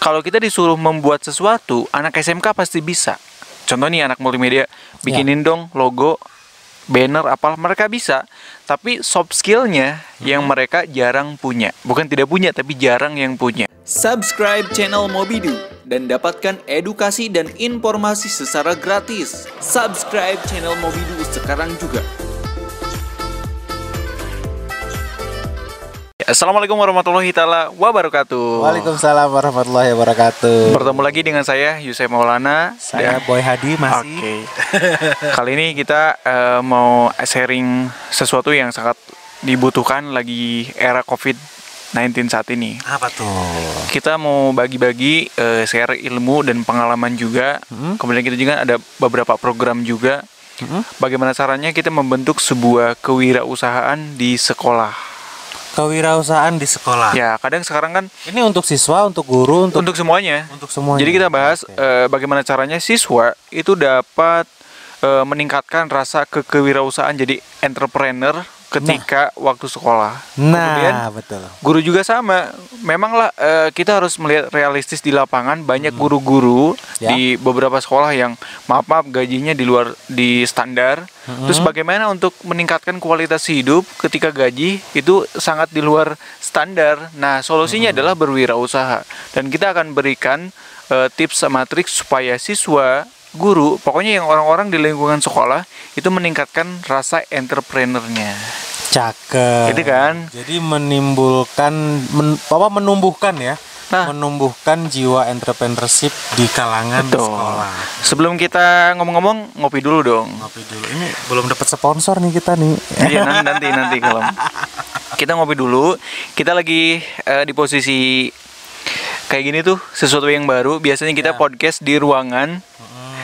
Kalau kita disuruh membuat sesuatu, anak SMK pasti bisa. Contoh nih anak multimedia, bikinin dong logo, banner, apa mereka bisa. Tapi soft skillnya yang mereka jarang punya. Bukan tidak punya, tapi jarang yang punya. Subscribe channel Mobidu dan dapatkan edukasi dan informasi secara gratis. Subscribe channel Mobidu sekarang juga. Assalamualaikum warahmatullahi taala wabarakatuh. Waalaikumsalam warahmatullahi wabarakatuh. Bertemu lagi dengan saya Yusef Maulana. Saya Boy Hadi masih. Oke. Kali ini kita mau sharing sesuatu yang sangat dibutuhkan lagi era COVID-19 saat ini. Apa tuh? Kita mau bagi-bagi share ilmu dan pengalaman juga. Kemudian kita juga ada beberapa program juga. Bagaimana caranya kita membentuk sebuah kewirausahaan di sekolah. Kewirausahaan di sekolah. Ya, kadang sekarang kan ini untuk siswa, untuk guru, untuk semuanya. Untuk semuanya. Jadi kita bahas bagaimana caranya siswa itu dapat meningkatkan rasa kewirausahaan jadi entrepreneur ketika waktu sekolah. Kemudian, betul. Guru juga sama. Memanglah kita harus melihat realistis di lapangan. Banyak guru-guru di beberapa sekolah yang maaf gajinya di standar. Terus bagaimana untuk meningkatkan kualitas hidup ketika gaji itu sangat di luar standar. Nah, solusinya adalah berwirausaha. Dan kita akan berikan tips sama trik supaya siswa, guru, pokoknya yang orang-orang di lingkungan sekolah itu meningkatkan rasa entrepreneurnya. Cakep. Itu kan. Jadi menimbulkan, menumbuhkan ya. Menumbuhkan jiwa entrepreneurship di kalangan sekolah. Sebelum kita ngomong-ngomong, ngopi dulu dong. Ngopi dulu. Ini belum dapat sponsor nih kita nih. Iya, nanti kalau kita ngopi dulu. Kita lagi di posisi kayak gini tuh, sesuatu yang baru. Biasanya kita podcast di ruangan.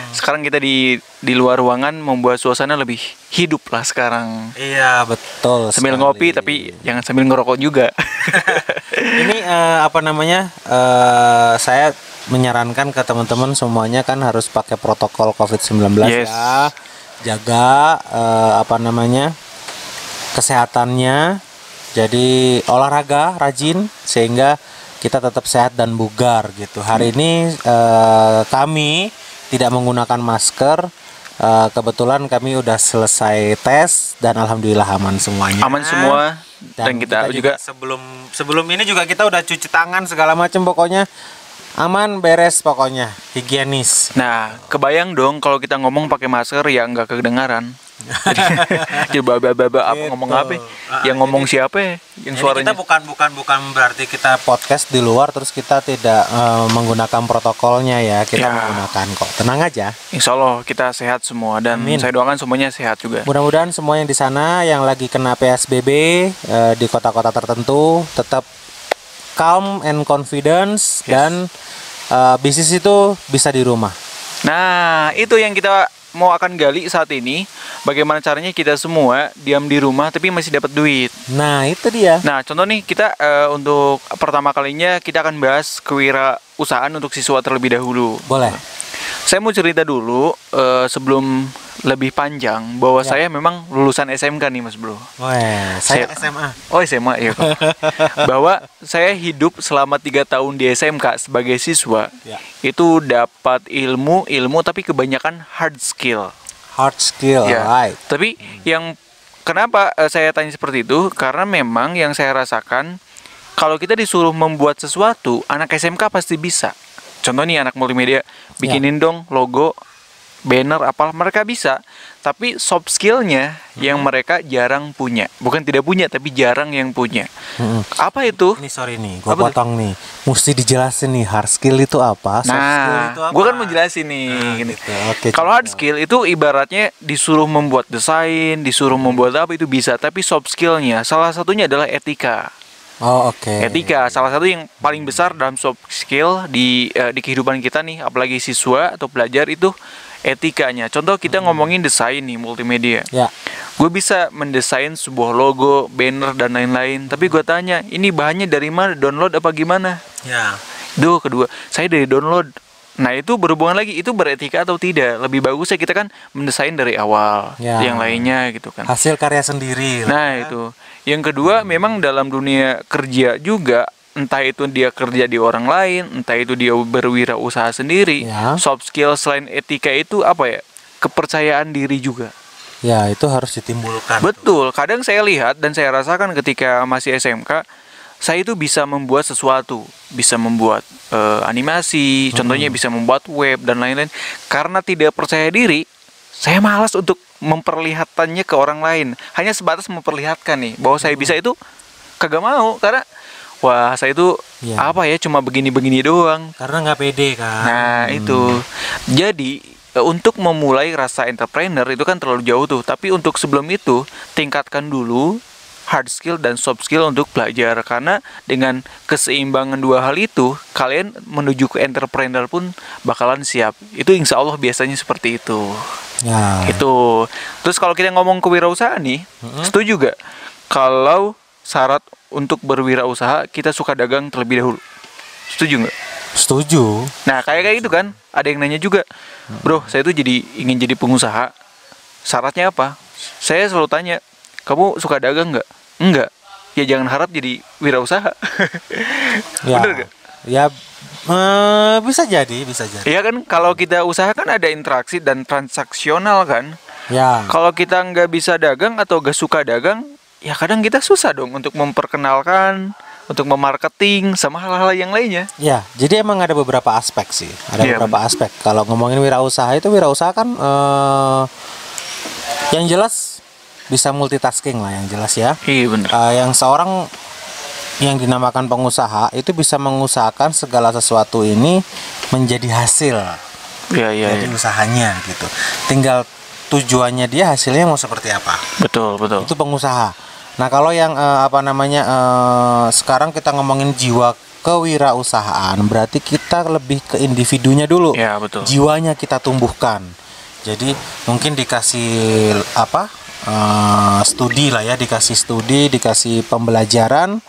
Sekarang kita di luar ruangan, membuat suasana lebih hidup lah sekarang. Iya, betul. Sambil ngopi tapi jangan sambil ngerokok juga. Ini saya menyarankan ke teman-teman semuanya kan harus pakai protokol COVID-19 ya. Jaga kesehatannya. Jadi olahraga rajin sehingga kita tetap sehat dan bugar gitu. Hari ini kami tidak menggunakan masker. Kebetulan kami udah selesai tes dan alhamdulillah aman semuanya. Aman semua. Dan kita juga sebelum ini juga kita udah cuci tangan segala macam, pokoknya aman, beres, pokoknya higienis. Nah, kebayang dong kalau kita ngomong pakai masker ya nggak kedengaran. Coba ngomong apa? Yang ngomong siapa ya? Yang suaranya. Kita bukan berarti kita podcast di luar terus kita tidak menggunakan protokolnya ya. Kita menggunakan kok. Tenang aja. Insya Allah kita sehat semua dan saya doakan semuanya sehat juga. Mudah-mudahan semua yang di sana yang lagi kena PSBB di kota-kota tertentu tetap calm and confidence dan bisnis itu bisa di rumah. Nah, itu yang kita mau akan gali saat ini. Bagaimana caranya kita semua diam di rumah tapi masih dapat duit. Nah, itu dia. Nah, contoh nih kita untuk pertama kalinya kita akan bahas kewirausahaan untuk siswa terlebih dahulu. Boleh. Saya mau cerita dulu sebelum lebih panjang bahwa saya memang lulusan SMK nih Mas Bro. Saya SMA. Oh, SMA ya kok. Bahwa saya hidup selama 3 tahun di SMK sebagai siswa. Itu dapat ilmu tapi kebanyakan hard skill. Hard skill, right. Tapi yang kenapa saya tanya seperti itu? Karena memang yang saya rasakan kalau kita disuruh membuat sesuatu, anak SMK pasti bisa. Contoh nih anak multimedia, bikinin dong logo, banner, apa mereka bisa. Tapi soft skillnya yang mereka jarang punya. Bukan tidak punya, tapi jarang yang punya. Apa itu? Ini sorry nih, gue potong nih. Mesti dijelasin nih, hard skill itu apa? Soft skill itu apa? Gue kan mau jelasin nih. Gitu. Okay, kalau hard skill itu ibaratnya disuruh membuat desain, disuruh membuat apa itu bisa. Tapi soft skillnya salah satunya adalah etika. Oh, oke. Etika salah satu yang paling besar dalam soft skill di kehidupan kita nih, apalagi siswa atau pelajar itu etikanya. Contoh kita ngomongin desain nih multimedia. Gue bisa mendesain sebuah logo, banner dan lain-lain. Tapi gue tanya, ini bahannya dari mana? Download apa gimana? Duh, kedua, saya dari download. Nah, itu berhubungan lagi, itu beretika atau tidak? Lebih bagusnya kita kan mendesain dari awal, yang lainnya gitu kan. Hasil karya sendiri. Nah, itu. Yang kedua, memang dalam dunia kerja juga entah itu dia kerja di orang lain, entah itu dia berwirausaha sendiri. Ya. Soft skill selain etika itu apa ya? Kepercayaan diri juga. Ya, itu harus ditimbulkan. Betul. Kadang saya lihat dan saya rasakan ketika masih SMK, saya itu bisa membuat sesuatu, bisa membuat animasi, contohnya bisa membuat web dan lain-lain. Karena tidak percaya diri, saya malas untuk memperlihatkannya ke orang lain. Hanya sebatas memperlihatkan nih bahwa saya bisa itu kagak mau, karena wah saya itu apa ya, cuma begini-begini doang. Karena nggak pede kan. Nah itu. Jadi untuk memulai rasa entrepreneur itu kan terlalu jauh tuh. Tapi untuk sebelum itu tingkatkan dulu hard skill dan soft skill untuk belajar. Karena dengan keseimbangan dua hal itu, kalian menuju ke entrepreneur pun bakalan siap. Itu insya Allah biasanya seperti itu. Ya. Itu. Terus kalau kita ngomong kewirausahaan nih, setuju gak kalau syarat untuk berwirausaha kita suka dagang terlebih dahulu? Setuju nggak? Setuju. Nah kayak gitu kan, ada yang nanya juga, bro, saya tuh ingin jadi pengusaha, syaratnya apa? Saya selalu tanya, kamu suka dagang nggak? Enggak. Ya jangan harap jadi wirausaha. Ya. Bener gak? Ya, bisa jadi. Iya kan, kalau kita usaha kan ada interaksi dan transaksional kan. Ya. Kalau kita nggak bisa dagang atau nggak suka dagang, ya kadang kita susah dong untuk memperkenalkan, untuk memarketing sama hal-hal yang lainnya. Ya, jadi emang ada beberapa aspek sih. Ada beberapa aspek. Kalau ngomongin wirausaha itu, wirausaha kan yang jelas bisa multitasking lah, yang jelas ya. Iya benar. Yang seorang yang dinamakan pengusaha itu bisa mengusahakan segala sesuatu ini menjadi hasil. Iya. Jadi usahanya gitu. Tinggal tujuannya dia hasilnya mau seperti apa. Betul. Itu pengusaha. Nah, kalau yang sekarang kita ngomongin jiwa kewirausahaan, berarti kita lebih ke individunya dulu. Ya, betul. Jiwanya kita tumbuhkan. Jadi mungkin dikasih studi lah ya, dikasih pembelajaran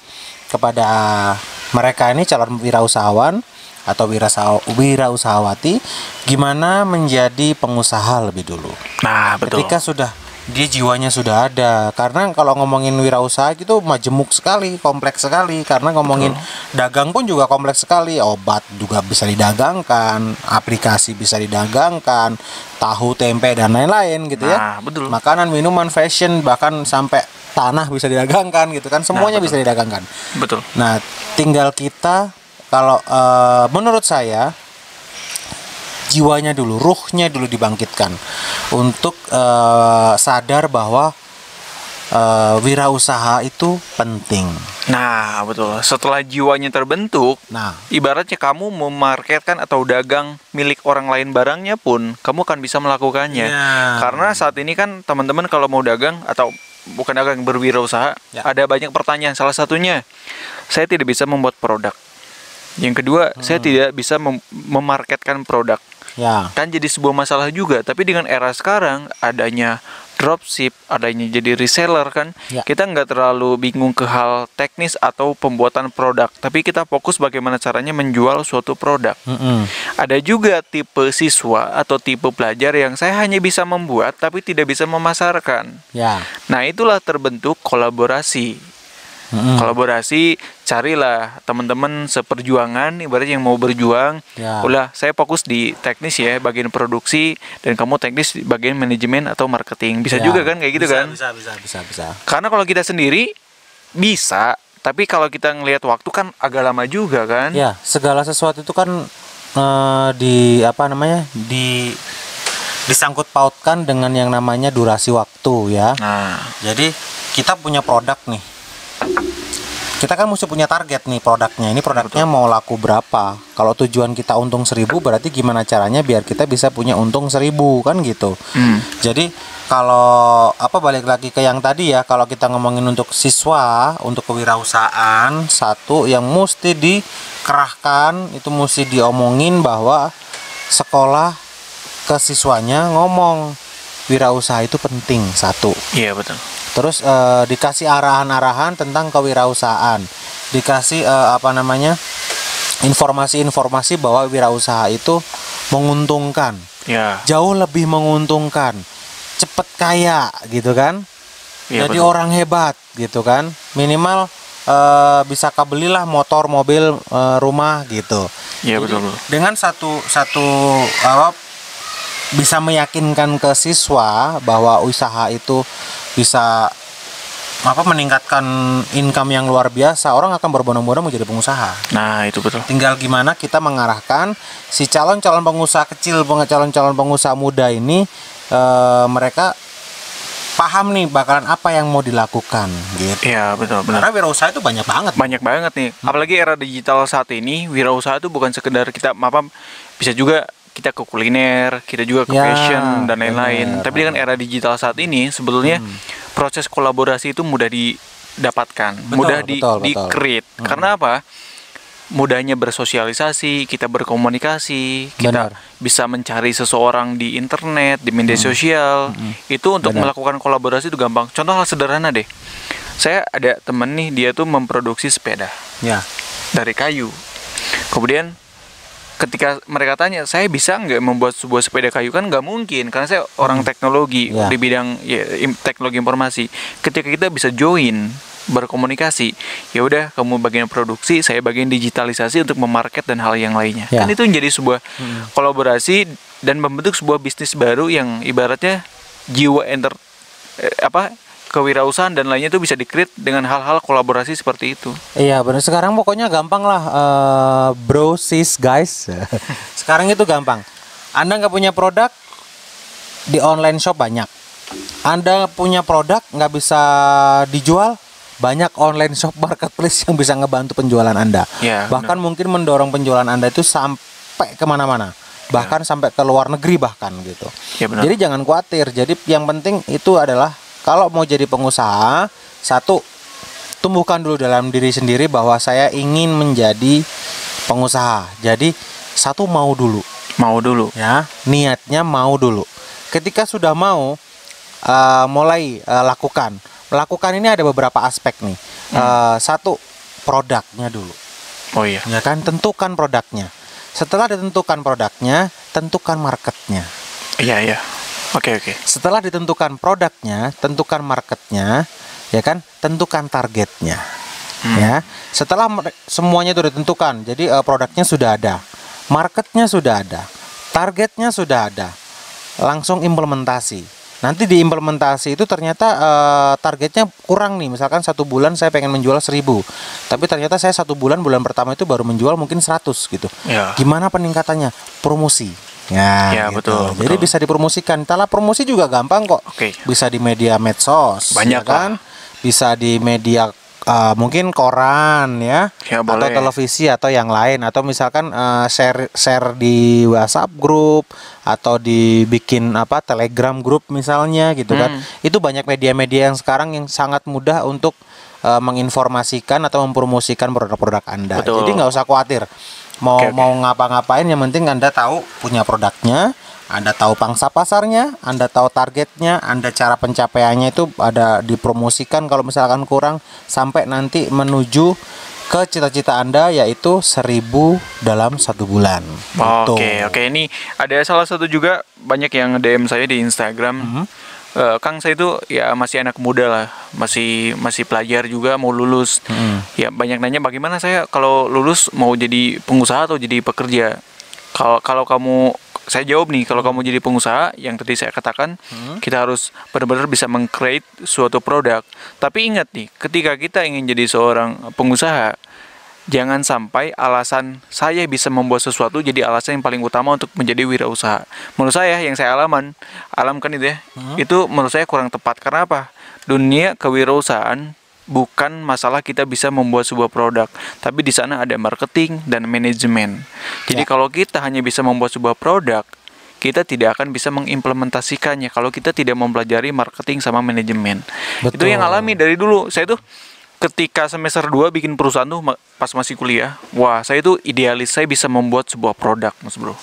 kepada mereka ini calon wirausahawan atau wirausahawati, gimana menjadi pengusaha lebih dulu. Nah, betul. Ketika dia jiwanya sudah ada, karena kalau ngomongin wirausaha itu majemuk sekali, kompleks sekali, karena ngomongin dagang pun juga kompleks sekali. Obat juga bisa didagangkan, aplikasi bisa didagangkan, tahu, tempe dan lain-lain gitu ya. Betul. Makanan, minuman, fashion, bahkan sampai tanah bisa didagangkan gitu kan, semuanya bisa didagangkan. Betul. Nah, tinggal kita kalau menurut saya jiwanya dulu, ruhnya dulu dibangkitkan untuk sadar bahwa wirausaha itu penting. Nah, betul. Setelah jiwanya terbentuk, ibaratnya kamu memarketkan atau dagang milik orang lain barangnya pun, kamu akan bisa melakukannya. Karena saat ini kan teman-teman kalau mau dagang atau bukan dagang, berwirausaha, ada banyak pertanyaan. Salah satunya, saya tidak bisa membuat produk. Yang kedua, saya tidak bisa memarketkan produk. Kan jadi sebuah masalah juga. Tapi dengan era sekarang adanya dropship, adanya jadi reseller kan, kita nggak terlalu bingung ke hal teknis atau pembuatan produk, tapi kita fokus bagaimana caranya menjual suatu produk. Ada juga tipe siswa atau tipe pelajar yang saya hanya bisa membuat tapi tidak bisa memasarkan. Nah, itulah terbentuk kolaborasi. Kolaborasi, carilah teman-teman seperjuangan, ibaratnya yang mau berjuang. Udah, saya fokus di teknis ya, bagian produksi, dan kamu teknis di bagian manajemen atau marketing. Bisa juga kan kayak gitu kan? Bisa. Karena kalau kita sendiri bisa, tapi kalau kita ngelihat waktu kan agak lama juga kan? Ya, segala sesuatu itu kan disangkut pautkan dengan yang namanya durasi waktu ya. Jadi kita punya produk nih. Kita kan mesti punya target nih produknya. Ini produknya mau laku berapa? Kalau tujuan kita untung 1.000, berarti gimana caranya biar kita bisa punya untung 1.000 kan gitu. Jadi kalau balik lagi ke yang tadi ya, kalau kita ngomongin untuk siswa, untuk kewirausahaan, satu yang mesti dikerahkan, itu mesti diomongin bahwa sekolah ke siswanya ngomong wirausaha itu penting, satu. Iya, betul. Terus dikasih arahan-arahan tentang kewirausahaan, dikasih informasi-informasi bahwa wirausaha itu menguntungkan, jauh lebih menguntungkan, cepet kaya gitu kan, jadi orang hebat gitu kan, minimal bisa belilah motor, mobil, rumah gitu. Iya, betul. Dengan satu apa, bisa meyakinkan ke siswa bahwa usaha itu bisa apa, meningkatkan income yang luar biasa, orang akan berbondong-bondong menjadi pengusaha. Nah, itu betul. Tinggal gimana kita mengarahkan si calon-calon pengusaha kecil, calon-calon pengusaha muda ini, mereka paham nih bakalan apa yang mau dilakukan gitu. Iya, betul, benar. Karena wirausaha itu banyak banget. Banyak banget nih. Apalagi era digital saat ini, wirausaha itu bukan sekedar kita bisa juga kita ke kuliner, kita juga ke fashion dan lain-lain. Tapi dengan era digital saat ini sebetulnya proses kolaborasi itu mudah didapatkan, mudah di-create. Karena apa? Mudahnya bersosialisasi, kita berkomunikasi, kita bisa mencari seseorang di internet, di media sosial. Itu untuk melakukan kolaborasi itu gampang. Contoh hal sederhana deh. Saya ada temen nih, dia tuh memproduksi sepeda dari kayu. Kemudian ketika mereka tanya, saya bisa nggak membuat sebuah sepeda kayu? Kan nggak mungkin, karena saya orang teknologi di bidang teknologi informasi. Ketika kita bisa join, berkomunikasi, ya udah kamu bagian produksi, saya bagian digitalisasi untuk memarket dan hal yang lainnya. Kan itu menjadi sebuah kolaborasi dan membentuk sebuah bisnis baru yang ibaratnya jiwa kewirausahaan dan lainnya itu bisa di-create dengan hal-hal kolaborasi seperti itu. Iya benar, sekarang pokoknya gampang lah, bro, sis, guys. Sekarang itu gampang. Anda nggak punya produk, di online shop banyak. Anda punya produk nggak bisa dijual, banyak online shop marketplace yang bisa ngebantu penjualan Anda. Bahkan mungkin mendorong penjualan Anda itu sampai kemana-mana, bahkan sampai ke luar negeri bahkan gitu. Jadi jangan khawatir. Jadi yang penting itu adalah, kalau mau jadi pengusaha, satu, tumbuhkan dulu dalam diri sendiri bahwa saya ingin menjadi pengusaha. Jadi satu, mau dulu ya, niatnya mau dulu. Ketika sudah mau, mulai lakukan ini ada beberapa aspek nih. Satu, produknya dulu. Ya kan, tentukan produknya. Setelah ditentukan produknya, tentukan marketnya. Iya. Oke. Setelah ditentukan produknya, tentukan marketnya, ya kan, tentukan targetnya. Ya. Setelah semuanya itu ditentukan, jadi produknya sudah ada, marketnya sudah ada, targetnya sudah ada, langsung implementasi. Nanti diimplementasi itu ternyata targetnya kurang nih, misalkan 1 bulan saya pengen menjual 1000, tapi ternyata saya 1 bulan pertama itu baru menjual mungkin 100 gitu. Gimana peningkatannya? Promosi. Ya gitu. Betul. Jadi bisa dipromosikan. Tala promosi juga gampang kok. Bisa di media medsos, banyak ya kan? Bisa di media mungkin koran ya atau televisi atau yang lain, atau misalkan share di WhatsApp grup atau dibikin Telegram grup misalnya gitu kan. Itu banyak media-media yang sekarang yang sangat mudah untuk menginformasikan atau mempromosikan produk-produk Anda. Jadi nggak usah khawatir mau ngapa-ngapain, yang penting Anda tahu punya produknya, Anda tahu pangsa pasarnya, Anda tahu targetnya, Anda cara pencapaiannya itu ada dipromosikan kalau misalkan kurang, sampai nanti menuju ke cita-cita Anda, yaitu 1000 dalam 1 bulan. Oke. Ini ada salah satu juga, banyak yang DM saya di Instagram. Kang, saya itu ya masih anak muda lah, masih pelajar juga, mau lulus. Ya banyak nanya bagaimana saya kalau lulus mau jadi pengusaha atau jadi pekerja. Kalau kamu, saya jawab nih, kalau kamu jadi pengusaha, yang tadi saya katakan, kita harus benar-benar bisa meng-create suatu produk. Tapi ingat nih, ketika kita ingin jadi seorang pengusaha, jangan sampai alasan saya bisa membuat sesuatu jadi alasan yang paling utama untuk menjadi wirausaha. Menurut saya, yang saya alamkan itu ya, itu menurut saya kurang tepat. Karena apa? Dunia kewirausahaan bukan masalah kita bisa membuat sebuah produk, tapi di sana ada marketing dan manajemen. Jadi kalau kita hanya bisa membuat sebuah produk, kita tidak akan bisa mengimplementasikannya kalau kita tidak mempelajari marketing sama manajemen. Itu yang alami dari dulu. Saya tuh ketika semester 2 bikin perusahaan tuh pas masih kuliah, wah saya itu idealis, saya bisa membuat sebuah produk, Mas Bro.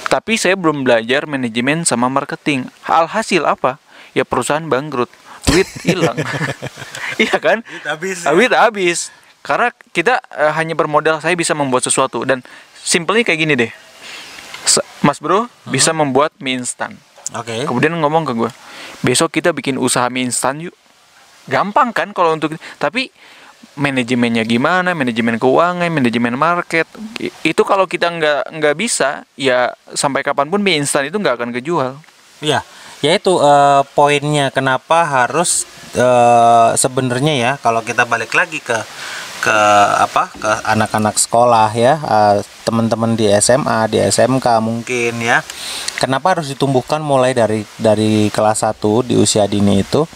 Tapi saya belum belajar manajemen sama marketing. Alhasil apa? Ya perusahaan bangkrut, duit hilang. Iya kan? Duit habis. Karena kita hanya bermodal saya bisa membuat sesuatu. Dan simpelnya kayak gini deh, Mas Bro bisa membuat mie instan. Kemudian ngomong ke gue, besok kita bikin usaha mie instan yuk. Gampang kan kalau untuk, tapi manajemennya gimana, manajemen keuangan, manajemen market. Itu kalau kita nggak bisa, ya sampai kapanpun mie instan itu nggak akan kejual. Iya, yaitu poinnya kenapa harus sebenarnya ya, kalau kita balik lagi ke anak-anak sekolah ya, teman-teman di SMA, di SMK mungkin ya. Kenapa harus ditumbuhkan mulai dari kelas 1 di usia dini itu?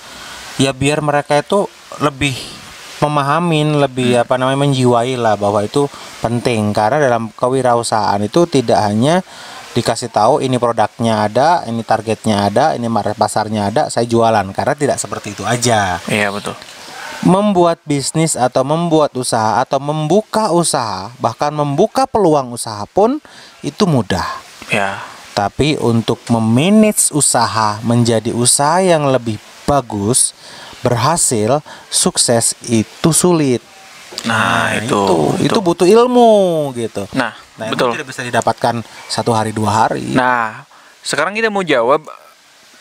Ya biar mereka itu lebih memahamin, lebih menjiwai lah bahwa itu penting, karena dalam kewirausahaan itu tidak hanya dikasih tahu ini produknya ada, ini targetnya ada, ini pasarnya ada, saya jualan, karena tidak seperti itu aja. Iya, betul. Membuat bisnis atau membuat usaha atau membuka usaha, bahkan membuka peluang usaha pun itu mudah. Ya. Tapi untuk memanage usaha menjadi usaha yang lebih bagus, berhasil, sukses itu sulit. Nah, itu butuh ilmu gitu. Nah, betul. Tidak bisa didapatkan 1 hari 2 hari. Nah, sekarang kita mau jawab,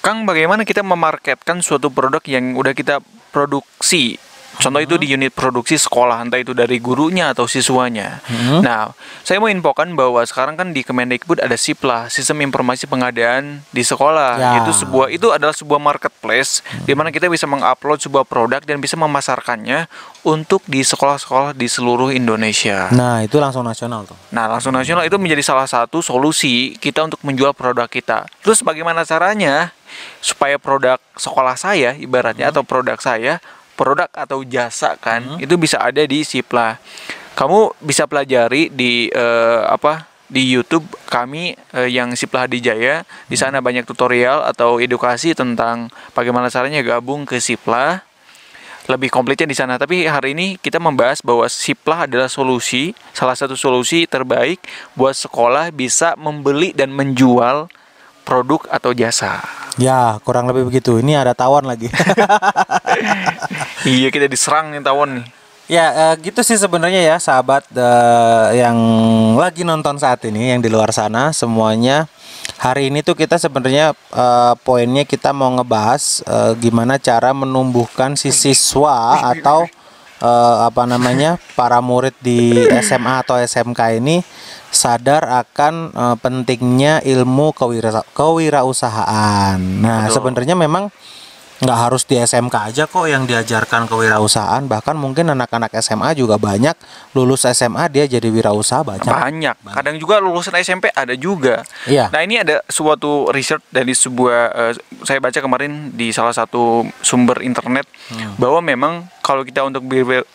Kang, bagaimana kita memarketkan suatu produk yang udah kita produksi. Contoh itu di unit produksi sekolah, entah itu dari gurunya atau siswanya. Nah, saya mau infokan bahwa sekarang kan di Kemendikbud ada SIPLA, Sistem Informasi Pengadaan di Sekolah. Ya. Itu adalah sebuah marketplace di mana kita bisa mengupload sebuah produk dan bisa memasarkannya untuk di sekolah-sekolah di seluruh Indonesia. Nah, itu langsung nasional tuh. Nah, langsung nasional itu menjadi salah satu solusi kita untuk menjual produk kita. Terus bagaimana caranya supaya produk sekolah saya ibaratnya atau produk saya, produk atau jasa kan, itu bisa ada di SIPLA. Kamu bisa pelajari di di YouTube kami yang SIPLA Hadijaya. Di sana banyak tutorial atau edukasi tentang bagaimana caranya gabung ke SIPLA. Lebih komplitnya di sana. Tapi hari ini kita membahas bahwa SIPLA adalah salah satu solusi terbaik buat sekolah bisa membeli dan menjual produk atau jasa. Ya, kurang lebih begitu. Ini ada tawon lagi. Iya, kita diserang nih tawon nih. Ya, gitu sih sebenarnya ya, sahabat yang lagi nonton saat ini, yang di luar sana semuanya. Hari ini tuh kita sebenarnya poinnya kita mau ngebahas gimana cara menumbuhkan si siswa atau para murid di SMA atau SMK ini sadar akan pentingnya ilmu kewirausahaan. Nah, sebenarnya memang nggak harus di SMK aja kok yang diajarkan kewirausahaan, bahkan mungkin anak-anak SMA juga banyak lulus SMA dia jadi wirausaha banyak. Kadang juga lulusan SMP ada juga. Iya. Nah, ini ada suatu research dari sebuah saya baca kemarin di salah satu sumber internet bahwa memang kalau kita untuk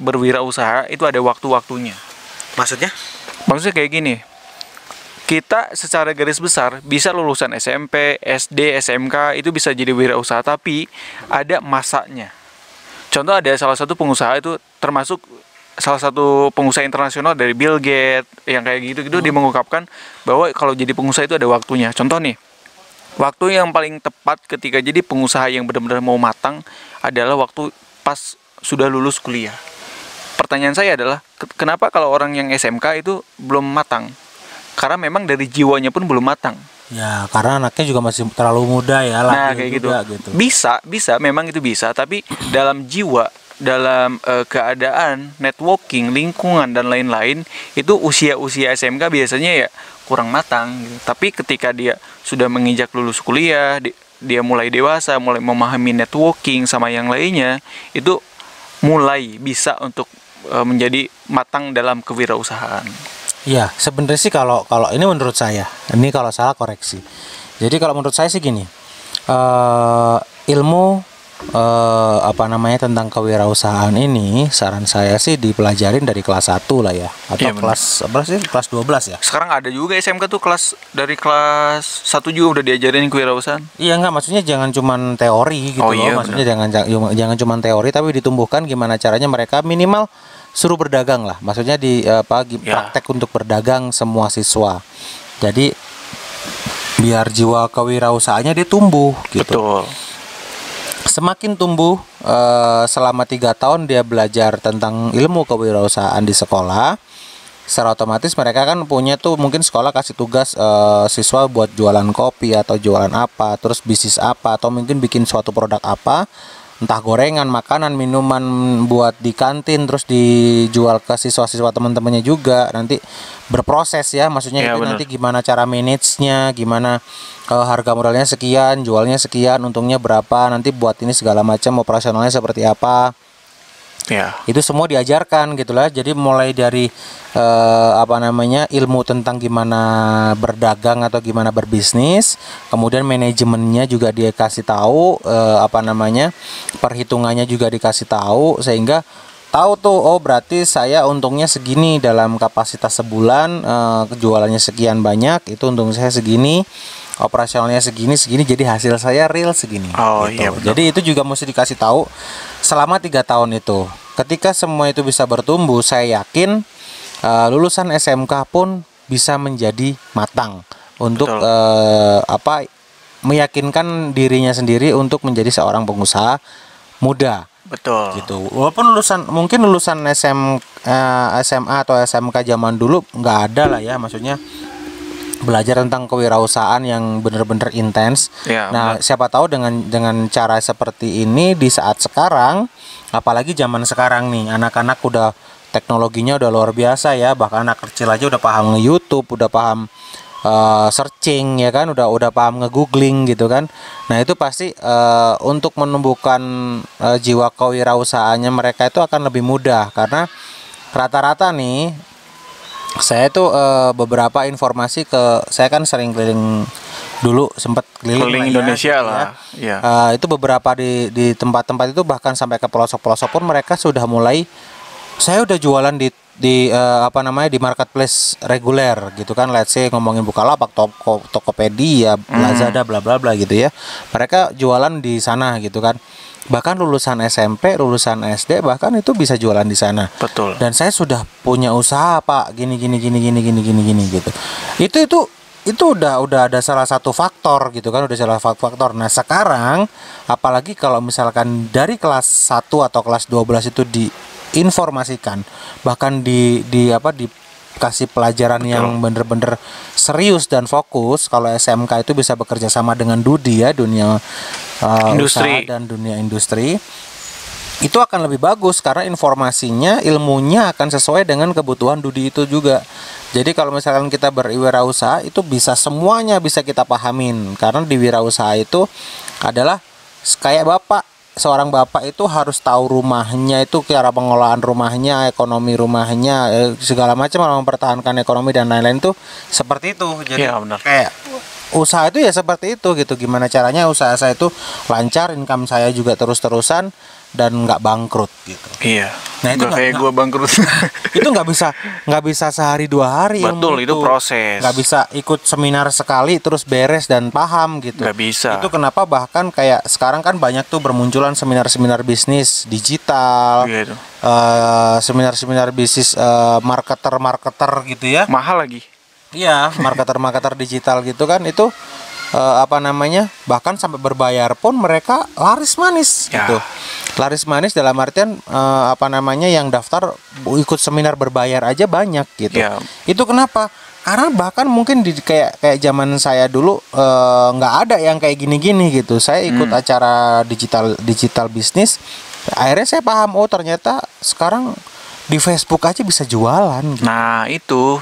berwirausaha itu ada waktu-waktunya. Maksudnya Kayak gini. Kita secara garis besar bisa lulusan SMP, SD, SMK itu bisa jadi wirausaha, tapi ada masanya. Contoh ada salah satu pengusaha itu termasuk salah satu pengusaha internasional dari Bill Gates yang kayak gitu dia mengungkapkan bahwa kalau jadi pengusaha itu ada waktunya. Contoh nih, waktu yang paling tepat ketika jadi pengusaha yang benar-benar mau matang adalah waktu pas sudah lulus kuliah. Pertanyaan saya adalah, kenapa kalau orang yang SMK itu belum matang? Karena memang dari jiwanya pun belum matang. Ya, karena anaknya juga masih terlalu muda ya. Nah, kayak gitu. Bisa, memang itu bisa. Tapi dalam jiwa, dalam keadaan, networking, lingkungan, dan lain-lain, itu usia SMK biasanya ya kurang matang. Gitu. Tapi ketika dia sudah menginjak lulus kuliah, dia mulai dewasa, mulai memahami networking sama yang lainnya, itu mulai bisa untuk menjadi matang dalam kewirausahaan. Ya, sebenarnya sih kalau ini menurut saya, ini kalau salah koreksi. Jadi kalau menurut saya sih gini, ilmu tentang kewirausahaan ini saran saya sih dipelajarin dari kelas 1 lah ya, atau kelas berapa sih? Kelas 12 ya. Sekarang ada juga SMK tuh dari kelas 1 juga udah diajarin kewirausahaan. Iya, enggak, maksudnya jangan cuman teori gitu loh. Iya, maksudnya jangan cuman teori, tapi ditumbuhkan gimana caranya mereka minimal suruh berdagang lah, maksudnya praktek untuk berdagang semua siswa. Jadi biar jiwa kewirausahaannya dia tumbuh gitu. Betul. Semakin tumbuh selama 3 tahun dia belajar tentang ilmu kewirausahaan di sekolah, secara otomatis mereka kan punya tuh, mungkin sekolah kasih tugas siswa buat jualan kopi atau jualan apa, terus bisnis apa, atau mungkin bikin suatu produk apa. entah gorengan, makanan, minuman buat di kantin terus dijual ke siswa-siswa teman-temannya juga, nanti berproses ya, maksudnya Iya, itu bener. nanti gimana cara manage-nya, gimana harga modalnya sekian, jualnya sekian, untungnya berapa, nanti buat ini segala macam, operasionalnya seperti apa. Ya, Itu semua diajarkan gitulah. Jadi mulai dari apa namanya, ilmu tentang gimana berdagang atau gimana berbisnis, kemudian manajemennya juga dia kasih tahu, apa namanya, perhitungannya juga dikasih tahu, sehingga tahu tuh, oh berarti saya untungnya segini dalam kapasitas sebulan, jualannya sekian banyak, itu untung saya segini, operasionalnya segini segini, jadi hasil saya real segini. Oh, gitu. iya, betul. Jadi itu juga mesti dikasih tahu selama 3 tahun itu. Ketika semua itu bisa bertumbuh, saya yakin lulusan SMK pun bisa menjadi matang untuk Betul. apa, meyakinkan dirinya sendiri untuk menjadi seorang pengusaha muda. Betul. Gitu. Walaupun mungkin lulusan SMA atau SMK zaman dulu nggak ada lah ya, maksudnya belajar tentang kewirausahaan yang benar-benar intens. Ya, Nah, benar. siapa tahu dengan cara seperti ini di saat sekarang, apalagi zaman sekarang nih, anak-anak udah teknologinya udah luar biasa ya, bahkan anak kecil aja udah paham nge-YouTube, udah paham searching ya kan, udah paham nge-googling gitu kan. Nah, itu pasti untuk menumbuhkan jiwa kewirausahaannya mereka itu akan lebih mudah, karena rata-rata nih, saya tuh beberapa informasi saya kan sering keliling, dulu sempat keliling Keliling lah ya, Indonesia gitu lah. ya. Ya. Itu beberapa di tempat-tempat itu, bahkan sampai ke pelosok-pelosok pun mereka sudah mulai, saya udah jualan di apa namanya, di marketplace reguler gitu kan, let's say ngomongin Bukalapak, Tokopedia, Lazada, bla bla bla gitu ya. Mereka jualan di sana gitu kan. Bahkan lulusan SMP, lulusan SD bahkan itu bisa jualan di sana. Betul. Dan saya sudah punya usaha, Pak, gini gitu. Itu udah ada salah satu faktor gitu kan, udah salah satu faktor. Nah, sekarang apalagi kalau misalkan dari kelas 1 atau kelas 12 itu diinformasikan, bahkan dikasih pelajaran Betul. yang bener-bener serius dan fokus. Kalau SMK itu bisa bekerja sama dengan Dudi ya, dunia Industri. usaha dan dunia industri, itu akan lebih bagus karena informasinya, ilmunya akan sesuai dengan kebutuhan Dudi itu juga. Jadi kalau misalkan kita berwirausaha, itu bisa semuanya bisa kita pahamin, karena di wirausaha itu adalah kayak bapak. Seorang bapak itu harus tahu rumahnya itu, cara pengelolaan rumahnya, ekonomi rumahnya, segala macam, mempertahankan ekonomi dan lain-lain itu seperti itu. Jadi Iya, benar. kayak usaha itu ya seperti itu gitu. Gimana caranya usaha saya itu lancar, income saya juga terus-terusan dan nggak bangkrut gitu. Iya. Nah, itu Nggak kayak nggak- gua bangkrut. Itu nggak bisa sehari 2 hari. ilmu Betul, itu proses. nggak bisa ikut seminar sekali terus beres dan paham gitu. Nggak bisa. Itu kenapa bahkan kayak sekarang kan banyak tuh bermunculan seminar-seminar bisnis digital, Iya itu. seminar-seminar bisnis, marketer gitu ya. Mahal lagi. Iya, marketer digital gitu kan, itu apa namanya, bahkan sampai berbayar pun mereka laris manis Ya. gitu. Laris manis dalam artian apa namanya, yang daftar ikut seminar berbayar aja banyak gitu. Ya. Itu kenapa? Karena bahkan mungkin kayak zaman saya dulu nggak ada yang kayak gini-gini gitu. Saya ikut acara digital bisnis, akhirnya saya paham, oh ternyata sekarang di Facebook aja bisa jualan gitu. Nah, itu.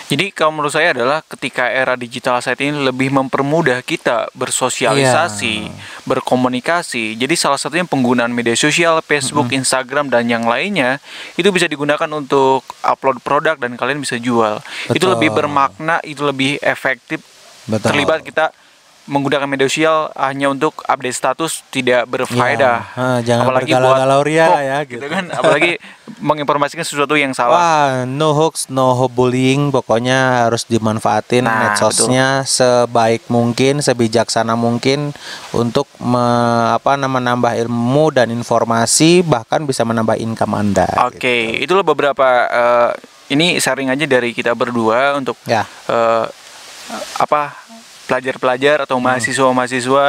Jadi kalau menurut saya adalah ketika era digital saat ini lebih mempermudah kita bersosialisasi, berkomunikasi. Jadi salah satunya penggunaan media sosial, Facebook, Instagram, dan yang lainnya itu bisa digunakan untuk upload produk dan kalian bisa jual. Itu Betul. lebih bermakna, itu lebih efektif. Betul. Terlibat kita menggunakan media sosial hanya untuk update status, tidak berfaedah. Jangan bergalau-galau ria hoax, ya gitu gitu. kan. Apalagi menginformasikan sesuatu yang salah. Wah, no hoax, no bullying, pokoknya harus dimanfaatin Nah, medsosnya sebaik mungkin, sebijaksana mungkin untuk menambah ilmu dan informasi, bahkan bisa menambah income Anda. Oke, itulah beberapa ini sharing aja dari kita berdua untuk Ya. apa pelajar-pelajar atau mahasiswa-mahasiswa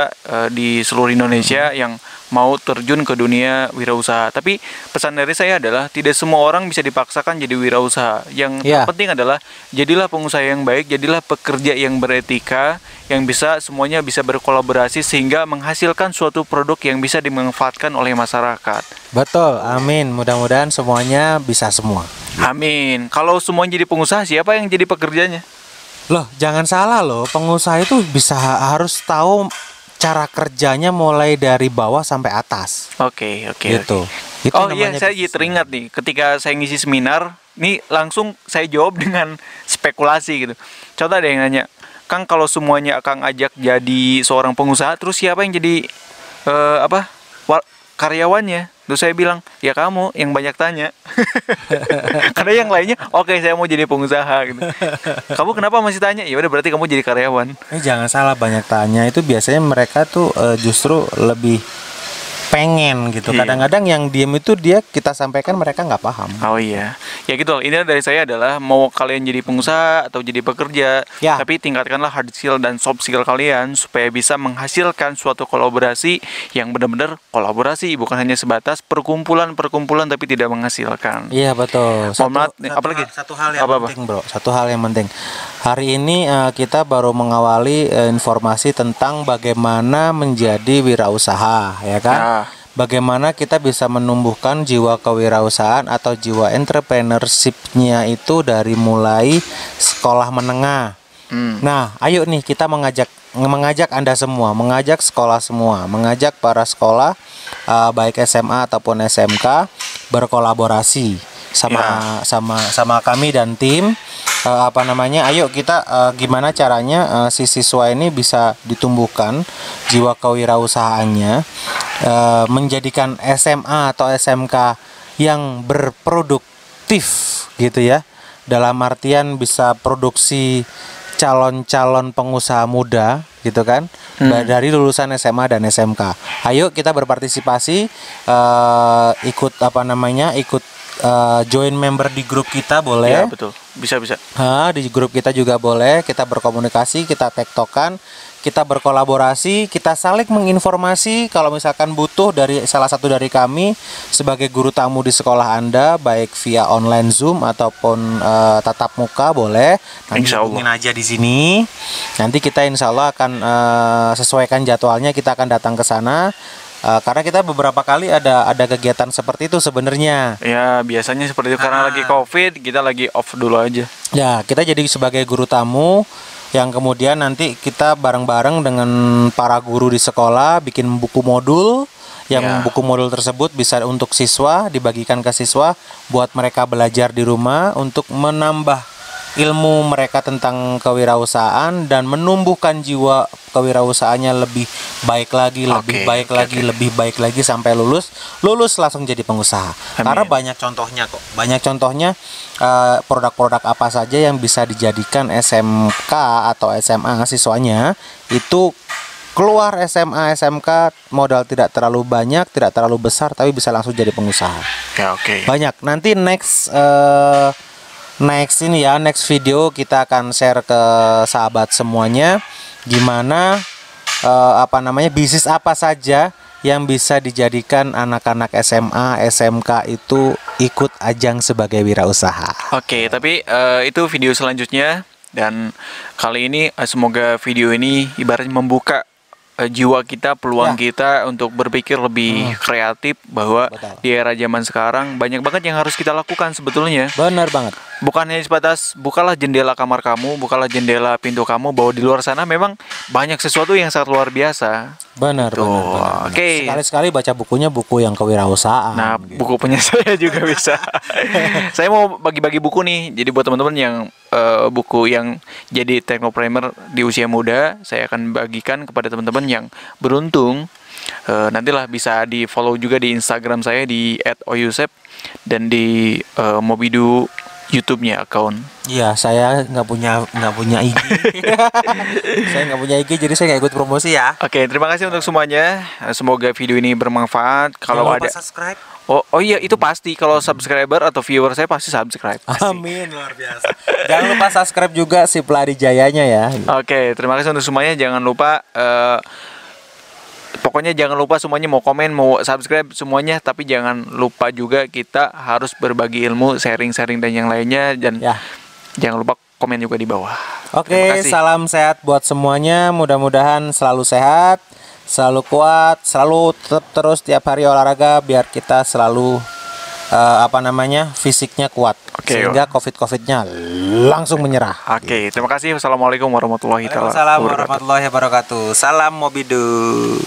di seluruh Indonesia yang mau terjun ke dunia wirausaha. Tapi pesan dari saya adalah tidak semua orang bisa dipaksakan jadi wirausaha. Yang terpenting adalah jadilah pengusaha yang baik, jadilah pekerja yang beretika, yang bisa semuanya bisa berkolaborasi sehingga menghasilkan suatu produk yang bisa dimanfaatkan oleh masyarakat. Betul, amin. Mudah-mudahan semuanya bisa semua. Amin. Kalau semuanya jadi pengusaha, siapa yang jadi pekerjanya? Loh, jangan salah loh. Pengusaha itu harus tahu cara kerjanya mulai dari bawah sampai atas. Oke. Gitu. Itu Oh iya, saya bisnis. teringat nih, ketika saya ngisi seminar, nih langsung saya jawab dengan spekulasi gitu. Contoh ada yang nanya, Kang, kalau semuanya Kang ajak jadi seorang pengusaha, terus siapa yang jadi karyawannya? Terus saya bilang, ya kamu yang banyak tanya. Karena yang lainnya, oke, saya mau jadi pengusaha gitu. Kamu kenapa masih tanya? Ya udah, berarti kamu jadi karyawan. Jangan salah, banyak tanya itu biasanya mereka tuh justru lebih pengen gitu. Iya. Kadang-kadang yang diem itu kita sampaikan mereka nggak paham. Oh iya, ya gitu. Ini dari saya adalah mau kalian jadi pengusaha atau jadi pekerja, tapi tingkatkanlah hard skill dan soft skill kalian supaya bisa menghasilkan suatu kolaborasi yang benar-benar kolaborasi, bukan hanya sebatas perkumpulan tapi tidak menghasilkan. Iya betul. Satu hal yang penting, bro. Satu hal yang penting. Hari ini kita baru mengawali informasi tentang bagaimana menjadi wirausaha, ya kan? Bagaimana kita bisa menumbuhkan jiwa kewirausahaan atau jiwa entrepreneurship-nya itu dari mulai sekolah menengah. Nah, ayo nih kita mengajak Anda semua, mengajak sekolah semua, mengajak para sekolah baik SMA ataupun SMK berkolaborasi sama kami dan tim. Ayo kita gimana caranya si siswa ini bisa ditumbuhkan jiwa kewirausahaannya, menjadikan SMA atau SMK yang berproduktif gitu ya, dalam artian bisa produksi calon-calon pengusaha muda gitu kan, dari lulusan SMA dan SMK. Ayo kita berpartisipasi, ikut join member di grup kita boleh. Ya betul, bisa. Di grup kita juga boleh. Kita berkomunikasi, kita tektokan, kita berkolaborasi, kita saling menginformasi. Kalau misalkan butuh dari salah satu dari kami sebagai guru tamu di sekolah Anda, baik via online Zoom ataupun tatap muka boleh. Nanti hubungin aja di sini. Nanti kita insya Allah akan sesuaikan jadwalnya. Kita akan datang ke sana. Karena kita beberapa kali ada kegiatan seperti itu sebenarnya. Ya biasanya seperti itu, karena lagi COVID kita lagi off dulu aja. Ya kita jadi sebagai guru tamu yang kemudian nanti kita bareng-bareng dengan para guru di sekolah bikin buku modul. Yang buku modul tersebut bisa untuk siswa, dibagikan ke siswa buat mereka belajar di rumah untuk menambah ilmu mereka tentang kewirausahaan dan menumbuhkan jiwa kewirausahaannya lebih baik lagi, lebih baik lagi sampai lulus langsung jadi pengusaha. Amin. Karena banyak contohnya produk-produk apa saja yang bisa dijadikan SMK atau SMA siswanya itu keluar SMA SMK modal tidak terlalu banyak, tidak terlalu besar, tapi bisa langsung jadi pengusaha. Banyak. Nanti next video kita akan share ke sahabat semuanya gimana bisnis apa saja yang bisa dijadikan anak-anak SMA, SMK itu ikut ajang sebagai wirausaha. Tapi itu video selanjutnya, dan kali ini semoga video ini ibaratnya membuka jiwa kita, peluang kita untuk berpikir lebih kreatif, bahwa di era zaman sekarang banyak banget yang harus kita lakukan sebetulnya. Benar banget. Bukan hanya sebatas bukalah jendela kamar kamu, bukalah jendela pintu kamu, bahwa di luar sana memang banyak sesuatu yang sangat luar biasa. Benar. Sekali-sekali baca buku yang kewirausahaan. Nah, buku punya saya juga bisa. Saya mau bagi-bagi buku nih. Jadi buat teman-teman yang buku yang jadi technopreneur di usia muda, saya akan bagikan kepada teman-teman yang beruntung. Nantilah bisa di follow juga di Instagram saya di @oyusep dan di Mobidu YouTube-nya akun. Iya, saya nggak punya IG. Saya nggak punya IG, jadi saya nggak ikut promosi ya. Oke, terima kasih untuk semuanya. Semoga video ini bermanfaat. Kalau ada subscribe. Oh iya, itu pasti kalau subscriber atau viewer saya pasti subscribe. Pasti. Amin, luar biasa. Jangan lupa subscribe juga si Pelari Jayanya ya. Oke, terima kasih untuk semuanya. Jangan lupa pokoknya jangan lupa semuanya mau komen, mau subscribe semuanya, tapi jangan lupa juga kita harus berbagi ilmu, sharing-sharing dan yang lainnya, dan Ya. jangan lupa komen juga di bawah. Terima Oke, kasih. salam sehat buat semuanya. Mudah-mudahan selalu sehat, selalu kuat, selalu tetap terus tiap hari olahraga biar kita selalu fisiknya kuat. Oke, Sehingga COVID-nya langsung menyerah. Oke, terima kasih. Wassalamualaikum warahmatullahi Waalaikumsalam warahmatullahi wabarakatuh. Salam Mobidu.